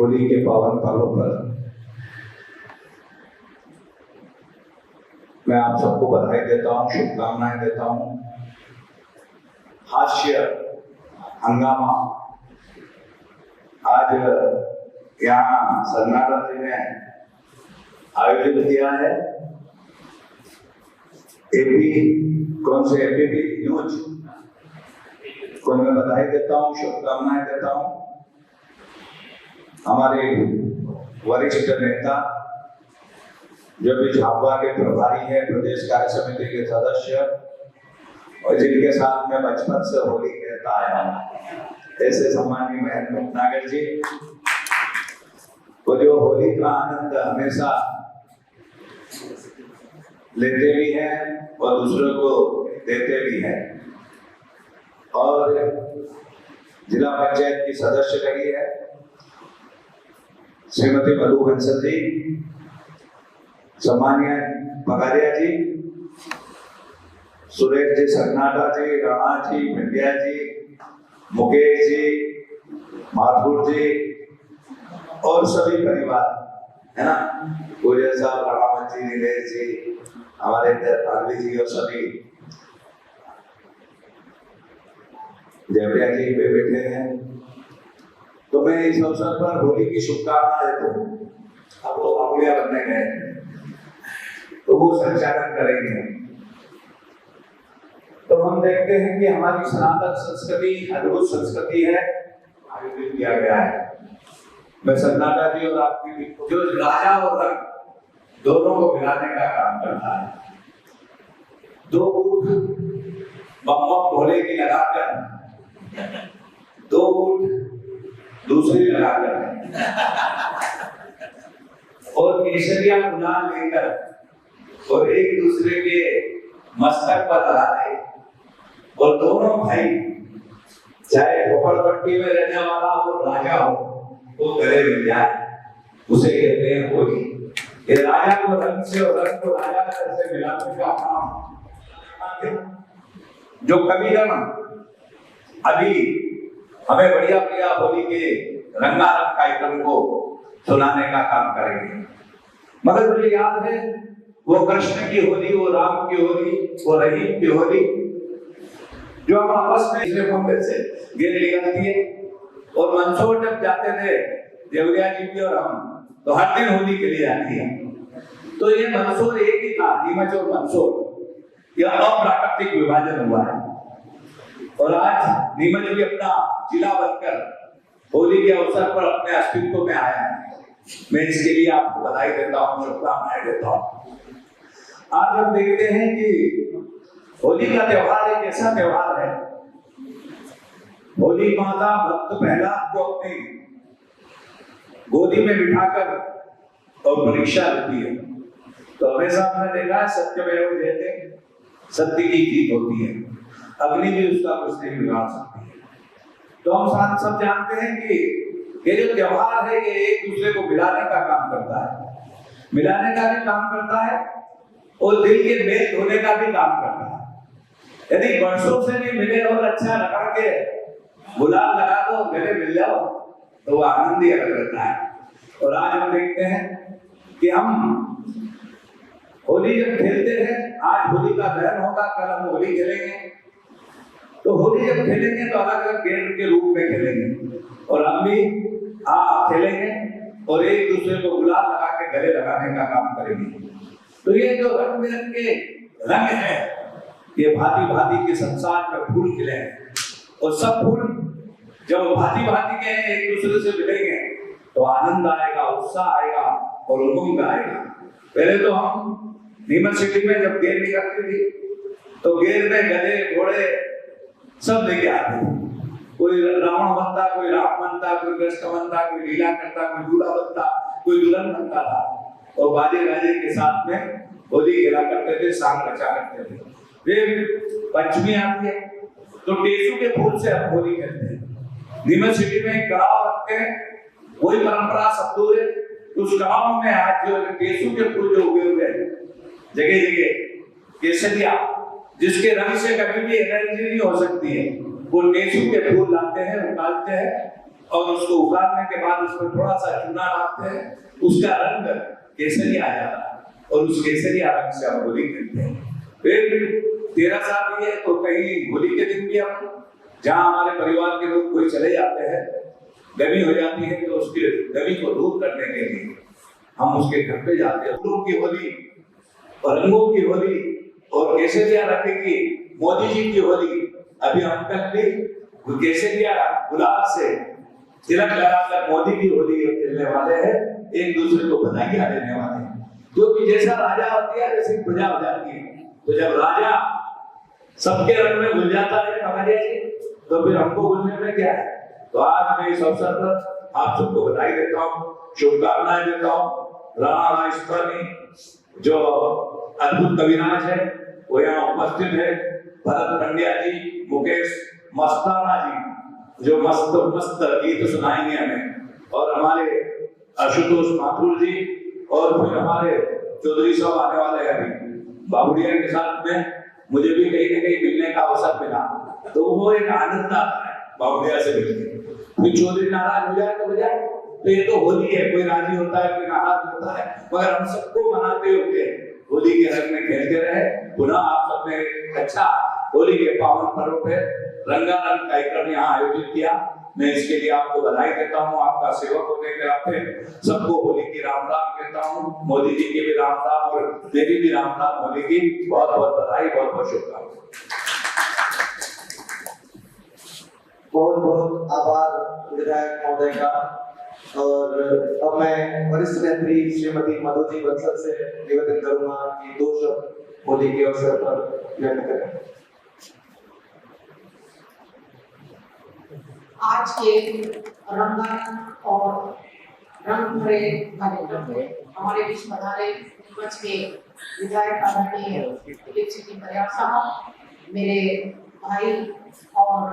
होली के पावन पर्व पर मैं आप सबको बधाई देता हूँ, शुभकामनाएं देता हूँ। हास्य हंगामा आज यहाँ सन्नाटा जी ने आयोजित किया है। कौन से एपीपी न्यूज को मैं बधाई देता हूँ, शुभकामनाएं देता हूँ। हमारे वरिष्ठ नेता जो भी झाबुआ के प्रभारी है, प्रदेश कार्य समिति के सदस्य और जिनके साथ में बचपन से होली खेलता आया हूँ, ऐसे सम्माननीय महेंद्र भटनागर जी, वो जो होली का आनंद हमेशा लेते भी हैं और दूसरों को देते भी हैं। और जिला पंचायत की सदस्य रही है श्रीमती मधु हंसल जी, सम्मानीय पगारिया जी, सुरेश जी सन्नाटा जी, राणा जी, भिंडिया जी, मुकेश जी, माथुर जी और सभी परिवार है ना, गुजर साहब, राणा जी, नीलेश जी, हमारे पालवी जी और सभी देवरिया जी पे बैठे हैं। तो मैं इस अवसर पर होली की शुभकामनाएं देता हूँ। अब तो अगुलिया बनने गए तो वो संचालन करेंगे। तो हम देखते हैं कि हमारी सनातन संस्कृति अद्भुत संस्कृति है, आयोजित किया गया है। मैं सन्नाटा जी और आपकी जो राजा और रंग दोनों को मिलाने का काम करता है। दो बूट बम भोले की लगाकर, दो बूट दूसरी लगाकर और केसरिया गुलाल लेकर और एक दूसरे के मस्तक पर लगा दे और दोनों भाई चाहे झोपड़पट्टी में रहने वाला हो, राजा हो, वो गले मिल जाए, उसे कहते हैं होली। ये राजा को रंग से और रंग को राजा से मिलाने का काम जो कविगण अभी हमें बढ़िया बढ़िया होली के रंगारंग कार्यक्रम को सुनाने का काम करेंगे। मगर मुझे याद है वो कृष्ण की होली, वो राम की होली, वो रहीम की होली जो हम आपस में इसलिए मंदिर से गेर निकलती है। और मंदसौर जब जाते थे देवरिया जी भी और हम, तो हर दिन होली के लिए आती है। तो ये मंदसौर एक ही था, नीमच और मंदसौर, यह अप्राकृतिक विभाजन हुआ है। और आज नीमच भी अपना जिला बनकर होली के अवसर पर अपने अस्तित्व में आया है। मैं इसके लिए आपको बधाई देता हूँ, शुभकामनाएं देता हूँ। आज हम देखते हैं कि होली का त्योहार एक ऐसा त्योहार है, होली माता भक्त प्रहलाद को अपनी गोदी में बिठाकर और परीक्षा लेती है। तो हमेशा हमने देखा है सत्यमेव जयते, सत्य की जीत होती है, अग्नि भी उसका कुछ नहीं बिगाड़ सकती है। तो हम साथ सब जानते हैं कि ये जो त्योहार है ये एक दूसरे को मिलाने का काम करता है, मिलाने का भी काम करता है और दिल के मेल धोने का भी काम करता है। यदि वर्षों से नहीं मिले और अच्छा लगा के गुलाल लगा दो, गले मिल जाओ, तो वो आनंद ही अलग रहता है। और आज हम देखते हैं कि हम होली जब खेलते हैं, आज होली का दहन होगा, कल हम होली खेलेंगे। तो होली जब खेलेंगे तो अलग अलग गेम के रूप में खेलेंगे और हम भी खेलेंगे और एक दूसरे को गुलाल लगा के गले लगाने का काम करेंगे। तो ये जो रंग बिरंगे रंग है, ये भांति भांति के संसार में फूल खिले हैं और सब फूल जब भांति भांति के एक दूसरे से मिलेंगे तो आनंद आएगा, उत्साह आएगा और उमंग आएगा। पहले तो हम नीमच सिटी में जब गेर निकलती थी तो गेर में गधे घोड़े सब लेके आते थे। कोई रावण बनता, कोई राम बनता, कोई कृष्ण बनता, कोई लीला करता, कोई दूल्हा बनता, कोई दुल्हन बनता था और बाजे गाजे के साथ में होली खेला करते थे, सांग रचा करते थे। फिर पंचमी आती है तो टेसू के फूल से हम होली खेलते हैं। नीमच सिटी में कड़ाव रखते हैं, वही परंपरा सब दूर है। उस कड़ाव में आज जो टेसू के फूल जो उगे हुए हैं जगह जगह, केसरिया जिसके रंग से कभी भी एनर्जी नहीं हो सकती है, वो टेसू के फूल लाते हैं, उतारते हैं और उसको उगाड़ने के बाद उसमें थोड़ा सा चूना डालते हैं, उसका रंग केसरी आ जाता है और उस केसरिया रंग से हम होली खेलते हैं। फिर 13 साल ये तो कहीं होली के दिन भी हम जहाँ हमारे परिवार के लोग कोई चले जाते हैं, गमी हो जाती है, तो उसकी गमी को दूर करने के लिए हम उसके घर पे जाते हैं। फूलों की होली, रंगों की होली और केसरिया रंग की मोदी जी की होली। अभी हम कल भी केसरिया गुलाब से तिलक लगाकर मोदी की होली खेलने वाले हैं, एक दूसरे को बधाइयां देने वाले हैं। क्योंकि जैसा राजा होती है वैसी प्रजा हो जाती है। तो जब राजा सबके रंग में घुल जाता है कमरिया जी, तो फिर हमको घुलने में क्या है। तो आज मैं इस अवसर पर आप सबको बधाई देता हूँ, शुभकामनाएं देता हूँ। राणा रायस्वामी जो अद्भुत कविराज है वो यहाँ उपस्थित है, भरत पंड्या जी, मुकेश मस्ताना जी जो मस्त मस्त गीत सुनाएंगे हमें, और हमारे आशुतोष माथुर जी, और फिर हमारे चौधरी साहब आने वाले हैं अभी बाबुड़िया के साथ में। मुझे भी कहीं न कहीं मिलने का अवसर मिला, तो वो एक आनंद आता है बाबुड़िया से मिलकर। फिर चौधरी नाराज हो जाए तो हो जाए, तो ये तो होली है, कोई राजी होता है कोई नाराज होता है, मगर हम सबको मनाते हुए होली के रंग में खेलते रहे। पुनः आप सबने अच्छा होली के पावन पर्व पे रंगारंग कार्यक्रम यहाँ आयोजित किया, मैं इसके लिए आपको बधाई देता हूँ। आपका सेवक होने के नाते सबको होली की राम राम कहता हूँ, मोदी जी की भी राम राम और मेरी भी राम राम होली की बहुत बहुत बधाई, बहुत बहुत शुभकामनाएं। बहुत बहुत आभार विधायक महोदय का। और अब मैं वरिष्ठ नेत्री श्रीमती मधु जी बंसल से निवेदन करूंगा कि 2 शब्द होली के अवसर पर व्यक्त करें। आज के रंगारंग और रंग भरे कार्यक्रम में हमारे बीच पधारे नीमच के विधायक आदरणीय दिलीप सिंह बरियार साहब, मेरे भाई और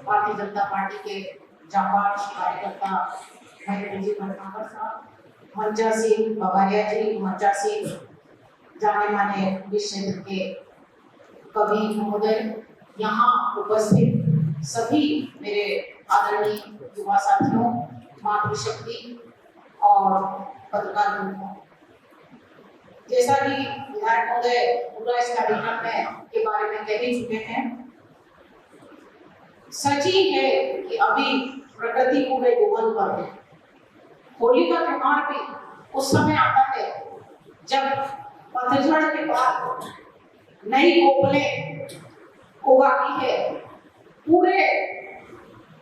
भारतीय जनता पार्टी के जांबाज कार्यकर्ता महेंद्र जी भटनागर साहब, मंचा सिंह बगारिया जी, मंचा सिंह जाने माने विश्व क्षेत्र के कवि महोदय, यहाँ उपस्थित सभी मेरे आदरणीय युवा साथियों, मातृशक्ति और पत्रकार बंधुओं, जैसा कि विधायक महोदय पूरा इस कार्यक्रम में के बारे में कह ही चुके हैं, सच ही है कि अभी प्रकृति पूरे डूबन पर है। होली का त्योहार भी उस समय आता है जब पतझड़ के बाद नई कोपलें उगाती है, पूरे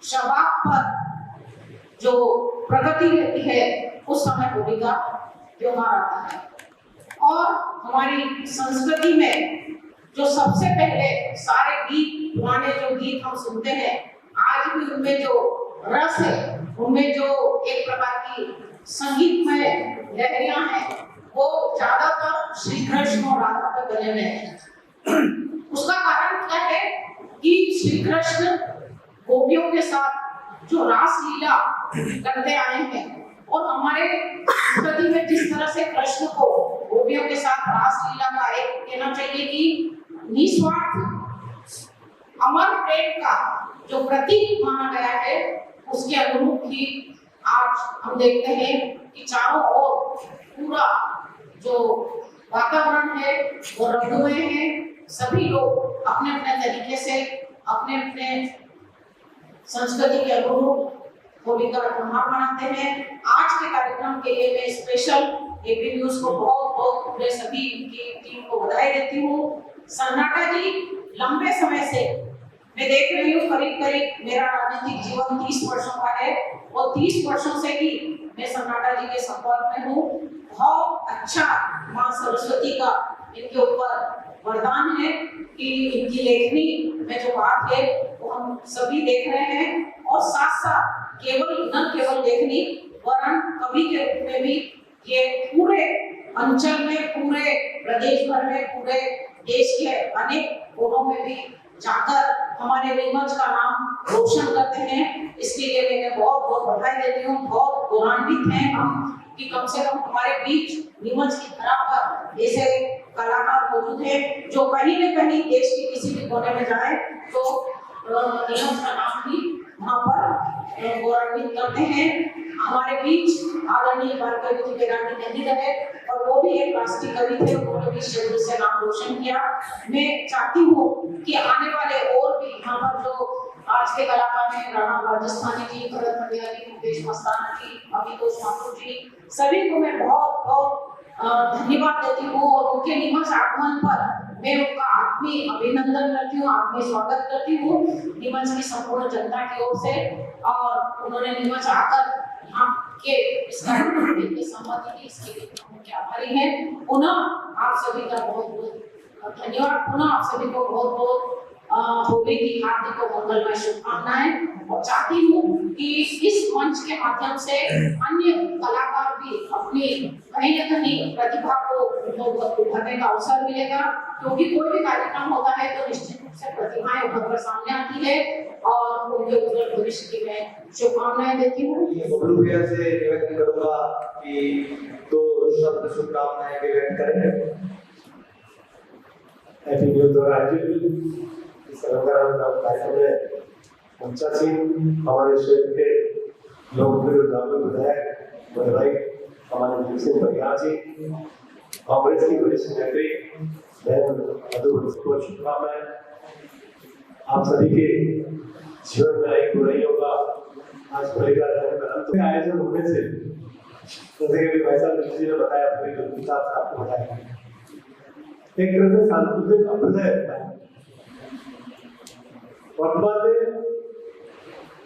शबाब पर जो प्रगति रहती है उस समय होली का त्योहार आता है। और हमारी संस्कृति में जो सबसे पहले सारे गीत, पुराने जो गीत हम सुनते हैं, आज भी उनमें जो रस है, उनमें जो एक प्रकार की संगीतमय लहरियां हैं, वो ज्यादातर श्री कृष्ण और राधा पे बने हुए हैं। उसका कारण क्या है कि श्री कृष्ण गोपियों के साथ जो रास लीला करते आए हैं, और हमारे संस्कृति में जिस तरह से कृष्ण को गोपियों के साथ रास लीला का एक कहना चाहिए कि निस्वार्थ अमर प्रेम का जो प्रतीक माना गया है, उसके अनुरूप ही आज हम देखते हैं कि चारों ओर पूरा जो वातावरण है वो रंगमय है। सभी लोग अपने अपने तरीके से अपने अपने संस्कृति के अनुरूप होली का त्योहार मनाते हैं। आज के कार्यक्रम के लिए मैं स्पेशल एबी न्यूज को बहुत बहुत पूरे सभी की टीम को बधाई देती हूँ। सन्नाटा जी, लंबे समय से मैं देख रही हूँ, करीब करीब मेरा राजनीतिक जीवन 30 वर्षों का है, और 30 वर्षों से ही मैं सन्नाटा जी के संपर्क में हूँ। बहुत अच्छा माँ सरस्वती का इनके ऊपर वरदान है कि इनकी लेखनी में जो बात है वो हम सभी देख रहे हैं, और साथ साथ न केवल लेखनी वरन कवि के रूप में भी ये पूरे अंचल में, पूरे प्रदेश भर में, पूरे देश के अनेक कोनों में भी जाकर हमारे नीमच का नाम रोशन करते हैं। इसके लिए मैं बहुत बहुत बधाई देती हूँ। बहुत गौरवान्वित हैं हम कि कम से कम हमारे बीच नीमच की धरा पर ऐसे कलाकार मौजूद हैं जो कहीं न कहीं देश के किसी भी कोने में जाए तो नीमच का नाम भी वहाँ पर गौरवान्वित करते हैं। हमारे बीच आदरणीय भार्गवी जी बेरानी नहीं रहे और वो भी एक राष्ट्रीय कवि थे, उन्होंने भी शब्द से नाम रोशन किया। मैं चाहती हूँ कि आने वाले और भी यहाँ पर जो आज के कलाकार हैं, राणा राजस्थानी जी, भरत मंडियाली, मुकेश मस्ताना जी, अभितोष ठाकुर जी, सभी को मैं बहुत बहुत धन्यवाद देती हूँ और उनके निमष आगमन पर मैं उनका आत्मीय अभिनंदन करती हूँ, आत्मीय स्वागत करती हूँ निमच की संपूर्ण जनता की ओर से। और उन्होंने निमच आकर आपके इस कार्यक्रम में सम्मति दी, इसके लिए हम उनके आभारी हैं। पुनः आप सभी का बहुत बहुत धन्यवाद। पुनः आप सभी को बहुत बहुत होली की हार्दिक और मंगलमय शुभकामनाएं और चाहती हूँ कि इस मंच के माध्यम से अन्य कलाकार भी अपनी कहीं न कहीं प्रतिभा को उभरने का अवसर मिलेगा, क्योंकि कोई भी कार्यक्रम होता है तो निश्चित रूप से प्रतिभाएं उभर कर सामने आती है और उनके उज्जवल भविष्य की मैं शुभकामनाएं देती हूँ। बबलू भैया से निवेदन करूंगा कि 2 शब्द शुभकामनाएं के व्यक्त करें। Happy new year. इस कार्यक्रम में मंचा सिंह हमारे क्षेत्र के लोकप्रिय जागरूक विधायक बड़े भाई हमारे दिल सिंह बरियार जी, कांग्रेस की वरिष्ठ नेत्री बहन मधु को शुभकामनाएं। आप सभी के जीवन में आई बुराइयों का आज होली का दहन आयोजन होने से, जैसे कि भाई साहब जी ने बताया, पूरी गंभीरता से आपको बताया, एक तरह से सांस्कृतिक अभ्युदय होता है। वर्तमान में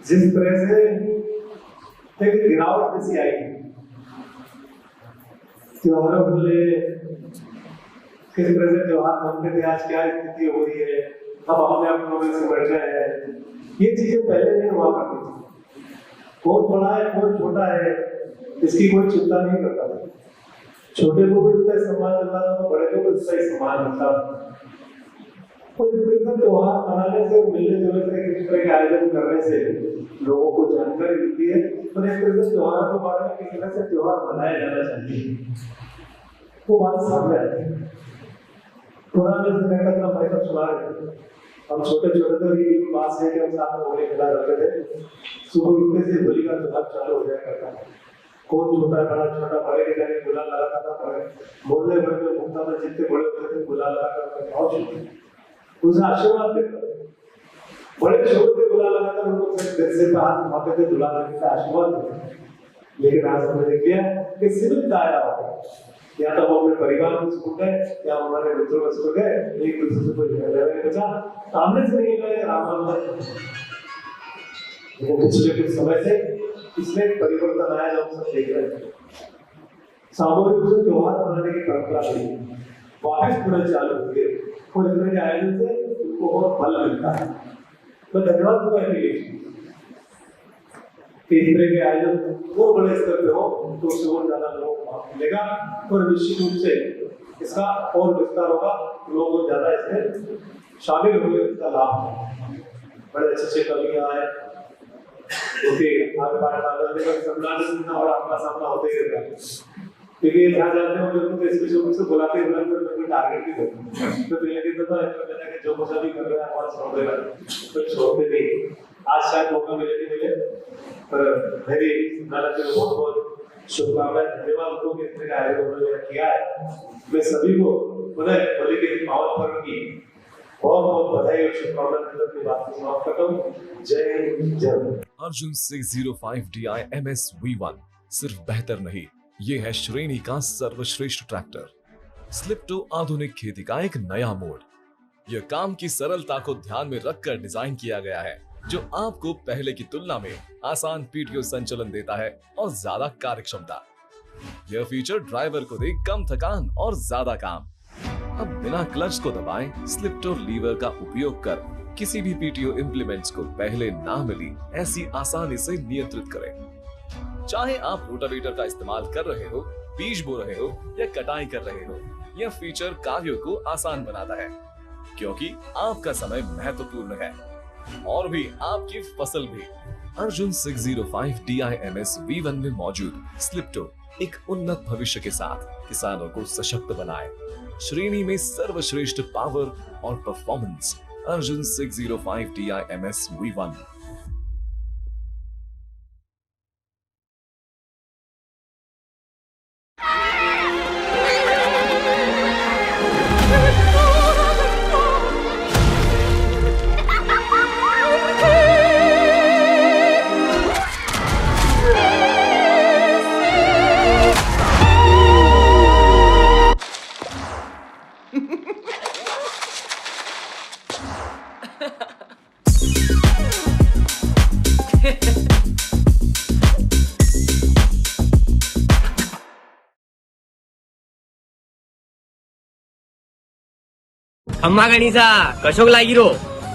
जिस तरह से एक गिरावट जैसी आई है, त्योहारों को ले किस तरह से त्योहार मनते थे, आज क्या स्थिति हो रही है, हम अपने अपनों में से बढ़ गए हैं, ये चीजें पहले नहीं हुआ करती थी। कौन बड़ा है कौन छोटा है इसकी कोई चिंता नहीं करता था, छोटे को भी उतना सम्मान मिलता था तो बड़े को भी उतना ही सम्मान मिलता था। त्योहार मनाने से, मिलने जुलने से, किसी तरह के आयोजन करने से लोगों को जानकारी मिलती है और एक तरह से त्योहार के बारे में किस तरह से त्योहार मनाया जाना चाहिए वो बात सामने आती है। पुराने समय का भाई साहब सुना रहे थे, हम छोटे छोटे थे, ये बात है कि हम साथ में होली खेला करते थे। सुबह उठते से होली का त्योहार चालू हो जाया करता था। कौन छोटा बड़ा, छोटा बड़े के जाने गुलाल लगाता था, मोहल्ले भर में घूमता था, जितने बड़े होते थे गुलाल लगाकर और उसे आशीर्वाद देता। बड़े छोटे के गुलाल लगाकर उनको सिर पे हाथ माथे पे दुला देने का आशीर्वाद देता। लेकिन आज हमने देख लिया कि सीमित दायरा हो गया, या तो हम अपने परिवार में छूट गए या हमारे मित्रों में छूट गए, एक दूसरे से कोई नहीं बचा, सामने से नहीं गए राम राम। पिछले कुछ समय से इसमें परिवर्तन आया जो हम सब देख रहे हैं। सामूहिक रूप से त्योहार मनाने की परंपरा नहीं वापस पुनः चालू हुई है और इस तरह के आयोजन से उनको बहुत बल मिलता है। मैं धन्यवाद दूंगा इस तरह के आयोजन और बड़े स्तर पे हो तो उससे और ज्यादा लोगों को मिलेगा और निश्चित रूप से इसका और विस्तार होगा, लोग और ज्यादा इसमें शामिल होंगे, इसका लाभ बड़े अच्छे कवियां आए आगे पाठ और आपका सामना होते ही रहता है। क्योंकि जहाँ जाते हैं वो तो स्पेशल रूप से बुलाते बुलाते टारगेट भी करते हैं। तो पहले दिन तो मैंने जो कुछ भी कर रहा है और छोड़ देगा तो छोड़ते नहीं। आज शायद मौका मिले नहीं मिले, पर मेरी नाना जी को बहुत बहुत शुभकामनाएं, धन्यवाद उनको कि इतने आयोजन उन्होंने किया है। मैं सभी को पुनः होली के पावन पर्व की बहुत बहुत बधाई और शुभकामनाएं अपनी बात को समाप्त करता हूँ। जय हिंद जय Bharat. Arjun 605 DI MS V1 सिर्फ बेहतर नहीं, ये है श्रेणी का सर्वश्रेष्ठ ट्रैक्टर। स्लिप्टो आधुनिक खेती का एक नया मोड। यह काम की सरलता को ध्यान में रखकर डिजाइन किया गया है, जो आपको पहले की तुलना में आसान पीटीओ संचालन देता है और ज्यादा कार्यक्षमता। यह फीचर ड्राइवर को दे कम थकान और ज्यादा काम। अब बिना क्लच को दबाएं, स्लिप्टो लीवर का उपयोग कर किसी भी पीटीओ इम्प्लीमेंट्स को पहले ना मिली ऐसी आसानी से नियंत्रित करें। चाहे आप रोटावेटर का इस्तेमाल कर रहे हो, बीज बो रहे हो या कटाई कर रहे हो, यह फीचर कार्यों को आसान बनाता है, क्योंकि आपका समय महत्वपूर्ण है और भी आपकी फसल भी। अर्जुन 605 DI MS V1 में मौजूद स्लिप्टो एक उन्नत भविष्य के साथ किसानों को सशक्त बनाए। श्रेणी में सर्वश्रेष्ठ पावर और performance. Arjun 605 DI MS V1। अम्मा गणिसा कशोक लागी रो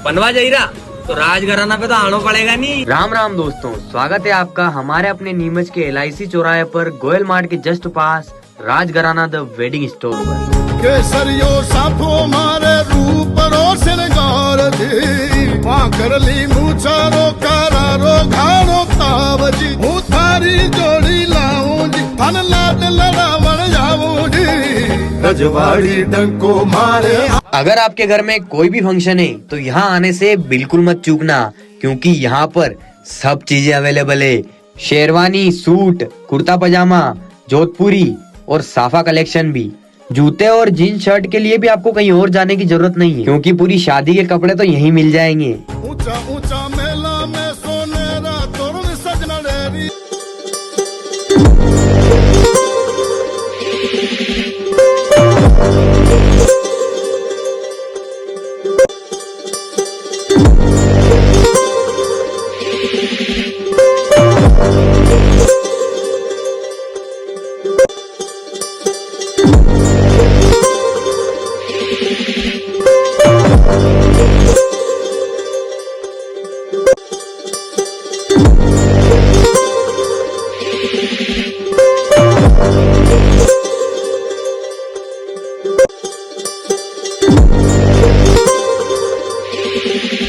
बनवा जाइरा तो राजघराना पे तो आना पड़ेगा नहीं। राम राम दोस्तों, स्वागत है आपका हमारे अपने नीमच के LIC चौराहे पर गोयल मार्ट के जस्ट पास राजघराना द वेडिंग स्टोर पर। केसरियो साफो मारे रूप रो श्रृंगार जी मां करली मुचारो करारो घारो तावजी हूँ थारी जोड़ी लाऊं जी धन लाड लड़ावण जाऊं जी रजवाड़ी डंको मारे। अगर आपके घर में कोई भी फंक्शन है तो यहाँ आने से बिल्कुल मत चूकना, क्योंकि यहाँ पर सब चीजें अवेलेबल है। शेरवानी, सूट, कुर्ता पजामा, जोधपुरी और साफा कलेक्शन भी। जूते और जीन्स शर्ट के लिए भी आपको कहीं और जाने की जरूरत नहीं है, क्योंकि पूरी शादी के कपड़े तो यहीं मिल जाएंगे। ऊंचा ऊंचा मेला में सोनेरा तोरण सजना डेरी।